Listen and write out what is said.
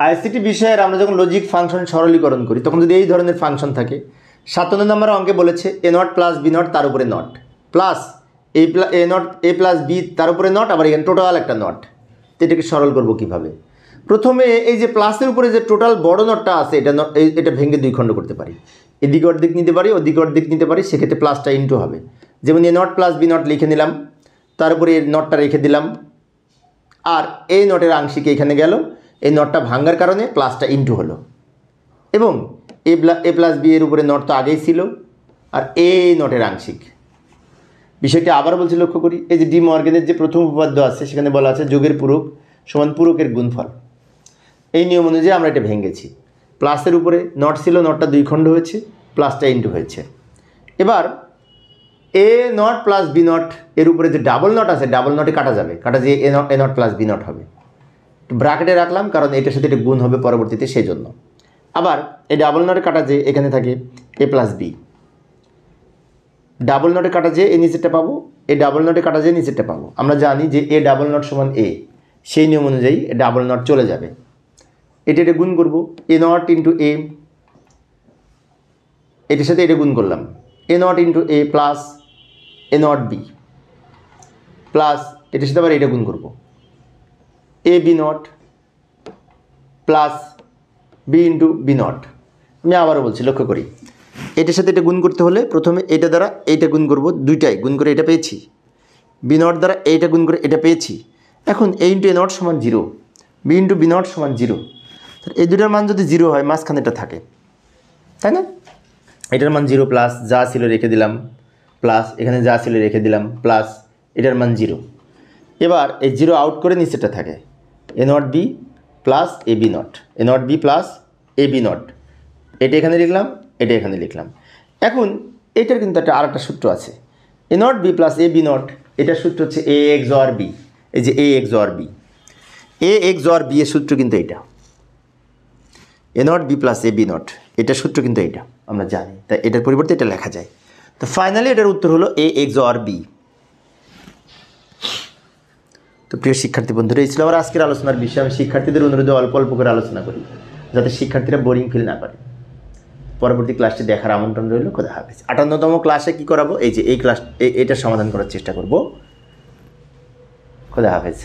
ICT বিষয়ের আমরা যখন লজিক ফাংশন সরলীকরণ করি তখন যদি এই ধরনের ফাংশন থাকে, 57 নম্বর অঙ্কে বলেছে A naught plus B naught তার উপরে naught plus A naught A plus B তার উপরে নট, আবার এখানে টোটাল একটা নট। তো এটাকে সরল করব কিভাবে? প্রথমে এই যে প্লাসের উপরে যে টোটাল বড় নটটা আছে এটা ভেঙে দুই খণ্ড করতে পারি, এদিকে অর্ধেক নিতে পারি ওদিকে অর্ধেক নিতে পারি, সেক্ষেত্রে প্লাসটা ইন্টু হবে। যেমন এ নট প্লাস বি নট লিখে নিলাম, তার উপরে এই নটটা রেখে দিলাম, আর এই নটের আংশিক এখানে গেল, এই নটটা ভাঙার কারণে প্লাসটা ইন্টু হলো, এবং এ প্লাস বি এর উপরে নট তো আগেই ছিল, আর এই নটের আংশিক। বিষয়টি আবার বলছি, লক্ষ্য করি, এই যে ডি মর্গেনের যে প্রথম উপপাদ্য আছে সেখানে বলা আছে যোগের পূরক সমান পূরকের গুণফল। এই নিয়ম অনুযায়ী আমরা এটা ভেঙেছি। প্লাসের উপরে নট ছিল, নটটা দুই খণ্ড হয়েছে, প্লাসটা ইন্টু হয়েছে। এবার এ নট প্লাস বি নট এর উপরে যে ডাবল নট আছে, ডাবল নটে কাটা যাবে, কাটা যে এ নট প্লাস বি নট হবে। ব্র্যাকেটে রাখলাম কারণ এটার সাথে এটা গুণ হবে পরবর্তীতে, সেই জন্য। আবার এই ডাবল নটে কাটা যে এখানে থাকে এ প্লাস বি, ডাবল নটে কাটা যে এই নিচেরটা পাবো, এই ডাবল নটে কাটা যে নিচেরটা পাবো। আমরা জানি যে এ ডাবল নট সমান এ, সেই নিয়ম অনুযায়ী ডাবল নট চলে যাবে। এটা গুণ করব, এ নট ইন্টু এ, এটার সাথে এটা গুণ করলাম, A not into A plus A not B plus এটার সাথে আবার এটা গুণ করব, A B not plus B into B not. আমি আবারও বলছি, লক্ষ্য করি, এটার সাথে এটা গুণ করতে হলে প্রথমে এটা দ্বারা এইটা গুণ করব, দুইটাই গুণ করে এটা পেয়েছি, বি নট দ্বারা এইটা গুণ করে এটা পেয়েছি। এখন এ ইন্টু এ নট সমান 0, বি ইন্টু বি নট সমান 0। এই দুটার মান যদি 0 হয়, মাঝখানে এটা থাকে, তাই না? এটার মান 0 প্লাস যা ছিল রেখে দিলাম, প্লাস এখানে যা ছিল রেখে দিলাম, প্লাস এটার মান 0। এবার এই 0 আউট করে নিচেটা থাকে A not B plus A B not, A not B plus A B not. এটা এখানে লিখলাম, এটা এখানে লিখলাম। এখন এটার কিন্তু আরেকটা সূত্র আছে, A not B plus A B not, এটার সূত্র হচ্ছে এ এক্স অর বি। এই যে A XOR B, A XOR B এর সূত্র কিন্তু এইটা, A not B plus A B not, এটার সূত্র কিন্তু এইটা আমরা জানি, তাই এটার পরিবর্তে এটা লেখা যায়। তো ফাইনালি এটার উত্তর হলো এ এক্স অর বি। তো প্রিয় শিক্ষার্থী বন্ধুরা, এই ছিল আমার আজকের আলোচনার বিষয়। আমি শিক্ষার্থীদের অনুরোধে অল্প অল্প করে আলোচনা করি, যাতে শিক্ষার্থীরা বোরিং ফিল না করে। পরবর্তী ক্লাসটি দেখার আমন্ত্রণ রইল। খোদা হাফেজ। 58তম ক্লাসে কি করাবো, এই যে এই ক্লাস, এটার সমাধান করার চেষ্টা করব। খোদা হাফেজ।